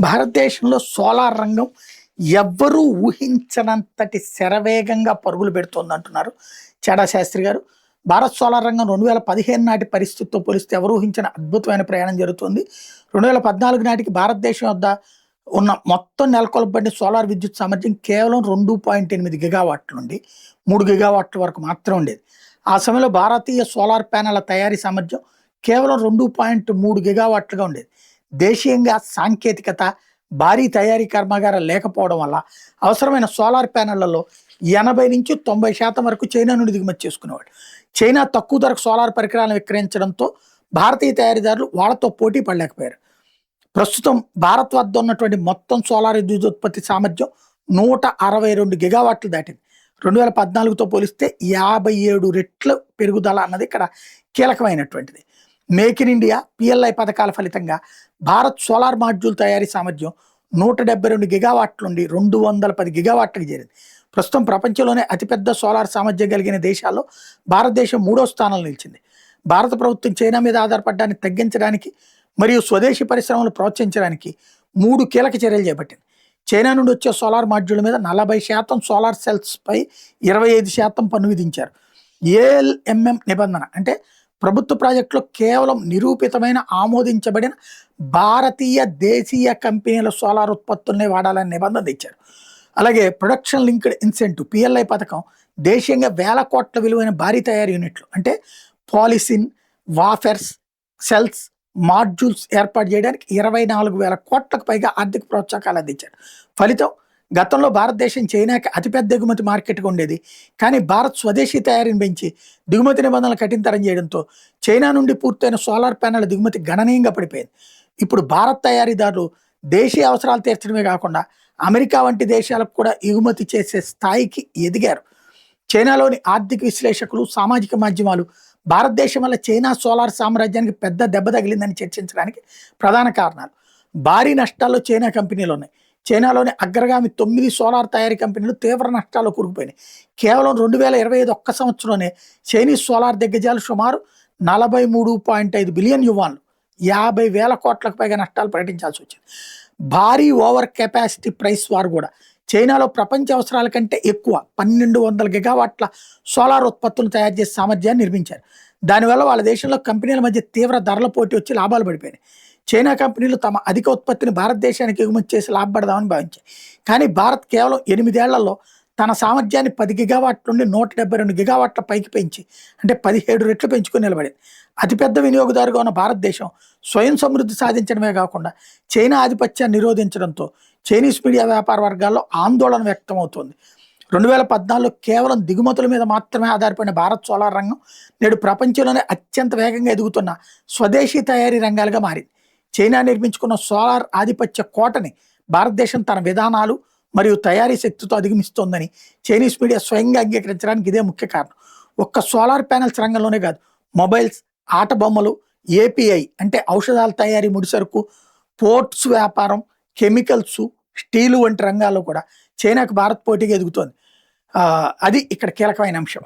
భారతదేశంలో సోలార్ రంగం ఎవ్వరూ ఊహించనంతటి శరవేగంగా పరుగులు పెడుతోందంటున్నారు చాడా శాస్త్రి గారు. భారత్ సోలార్ రంగం 2015 నాటి పరిస్థితితో పోలిస్తే ఎవరు ఊహించిన అద్భుతమైన ప్రయాణం జరుగుతుంది. 2014 నాటికి భారతదేశం వద్ద ఉన్న మొత్తం నెలకొల్పబడిన సోలార్ విద్యుత్ సామర్థ్యం కేవలం 2.8 గిగావాట్ల నుండి 3 గిగావాట్ల వరకు మాత్రం ఉండేది. ఆ సమయంలో భారతీయ సోలార్ ప్యానెళ్ల తయారీ సామర్థ్యం కేవలం 2.3 గిగావాట్లుగా ఉండేది. దేశీయంగా సాంకేతికత, భారీ తయారీ కర్మాగారాలు లేకపోవడం వల్ల అవసరమైన సోలార్ ప్యానెళ్లలో 80-90% వరకు చైనా నుండి దిగుమతి చేసుకునేవాడు. చైనా తక్కువ ధరకు సోలార్ పరికరాలను విక్రయించడంతో భారతీయ తయారీదారులు వాళ్ళతో పోటీ పడలేకపోయారు. ప్రస్తుతం భారత్ వద్ద ఉన్నటువంటి మొత్తం సోలార్ విద్యుత్ ఉత్పత్తి సామర్థ్యం 162 గిగావాట్లు దాటింది. 2014తో పోలిస్తే 57 రెట్ల పెరుగుదల అన్నది ఇక్కడ కీలకమైనటువంటిది. మేక్ ఇన్ ఇండియా, పిఎల్ఐ పథకాల ఫలితంగా భారత్ సోలార్ మాడ్యూల్ తయారీ సామర్థ్యం 172 గిగావాట్ల నుండి 210 గిగావాట్లకు చేరింది. ప్రస్తుతం ప్రపంచంలోనే అతిపెద్ద సోలార్ సామర్థ్యం కలిగిన దేశాల్లో భారతదేశం 3వ స్థానంలో నిలిచింది. భారత ప్రభుత్వం చైనా మీద ఆధారపడడాన్ని తగ్గించడానికి మరియు స్వదేశీ పరిశ్రమలు ప్రోత్సహించడానికి 3 కీలక చర్యలు చేపట్టింది. చైనా నుండి వచ్చే సోలార్ మాడ్యూల్ మీద 40% సోలార్ సెల్స్ పై 25% పన్ను విధించారు. ఏఎల్ఎంఎం నిబంధన అంటే ప్రభుత్వ ప్రాజెక్టులో కేవలం నిరూపితమైన ఆమోదించబడిన భారతీయ దేశీయ కంపెనీల సోలార్ ఉత్పత్తులనే వాడాలని నిబంధన తెచ్చారు. అలాగే ప్రొడక్షన్ లింక్డ్ ఇన్సెంటివ్ పిఎల్ఐ పథకం దేశీయంగా వేల కోట్ల విలువైన భారీ తయారీ యూనిట్లు అంటే పాలిసిన్, వాఫెర్స్, సెల్స్, మాడ్యూల్స్ ఏర్పాటు చేయడానికి 24,000 కోట్లకు పైగా ఆర్థిక ప్రోత్సాహకాలు అందించారు. ఫలితం గతంలో భారతదేశం చైనాకి అతిపెద్ద ఎగుమతి మార్కెట్గా ఉండేది. కానీ భారత్ స్వదేశీ తయారీని పెంచి దిగుమతి నిబంధనలు కఠినతరం చేయడంతో చైనా నుండి పూర్తయిన సోలార్ ప్యానెల్ దిగుమతి గణనీయంగా పడిపోయింది. ఇప్పుడు భారత్ తయారీదారులు దేశీయ అవసరాలు తీర్చడమే కాకుండా అమెరికా వంటి దేశాలకు కూడా ఎగుమతి చేసే స్థాయికి ఎదిగారు. చైనాలోని ఆర్థిక విశ్లేషకులు, సామాజిక మాధ్యమాలు భారతదేశం వల్ల చైనా సోలార్ సామ్రాజ్యానికి పెద్ద దెబ్బ తగిలిందని చర్చించడానికి ప్రధాన కారణాలు. భారీ నష్టాల్లో చైనా కంపెనీలు ఉన్నాయి. చైనాలోని అగ్రగామి 9 సోలార్ తయారీ కంపెనీలు తీవ్ర నష్టాల్లో కూరుకుపోయినాయి. కేవలం 2025 ఒక్క సంవత్సరంలోనే చైనీస్ సోలార్ దిగ్గజాలు సుమారు 43.5 బిలియన్ యువాన్లు 50,000 కోట్లకు పైగా నష్టాలు ప్రకటించాల్సి వచ్చింది. భారీ ఓవర్ కెపాసిటీ ప్రైస్ వార్ కూడా చైనాలో ప్రపంచ అవసరాల కంటే ఎక్కువ 1200 గిగావాట్ల సోలార్ ఉత్పత్తులు తయారు చేసే సామర్థ్యాన్ని నిర్మించారు. దానివల్ల వాళ్ళ దేశంలో కంపెనీల మధ్య తీవ్ర ధరల పోటీ వచ్చి లాభాలు పడిపోయినాయి. చైనా కంపెనీలు తమ అధిక ఉత్పత్తిని భారతదేశానికి ఎగుమతి చేసి లాభపడదామని భావించాయి. కానీ భారత్ కేవలం 8 ఏళ్లలో తన సామర్థ్యాన్ని 10 గిగావాట్ల నుండి 172 గిగావాట్ల పైకి పెంచి అంటే 17 రెట్లు పెంచుకుని నిలబడింది. అతిపెద్ద వినియోగదారుగా ఉన్న భారతదేశం స్వయం సమృద్ధి సాధించడమే కాకుండా చైనా ఆధిపత్యాన్ని నిరోధించడంతో చైనీస్ మీడియా వ్యాపార వర్గాల్లో ఆందోళన వ్యక్తమవుతోంది. 2014లో కేవలం దిగుమతుల మీద మాత్రమే ఆధారపడిన భారత్ సోలార్ రంగం నేడు ప్రపంచంలోనే అత్యంత వేగంగా ఎదుగుతున్న స్వదేశీ తయారీ రంగాలుగా మారింది. చైనా నిర్మించుకున్న సోలార్ ఆధిపత్య కోటని భారతదేశం తన విధానాలు మరియు తయారీ శక్తితో అధిగమిస్తోందని చైనీస్ మీడియా స్వయంగా అంగీకరించడానికి ఇదే ముఖ్య కారణం. ఒక్క సోలార్ ప్యానెల్స్ రంగంలోనే కాదు, మొబైల్స్, ఆట బొమ్మలు, ఏపీఐ అంటే ఔషధాల తయారీ, ముడిసరుకు, పోర్ట్స్ వ్యాపారం, కెమికల్స్, స్టీలు వంటి రంగాల్లో కూడా చైనాకు భారత్ పోటీగా ఎదుగుతోంది. అది ఇక్కడ కీలకమైన అంశం.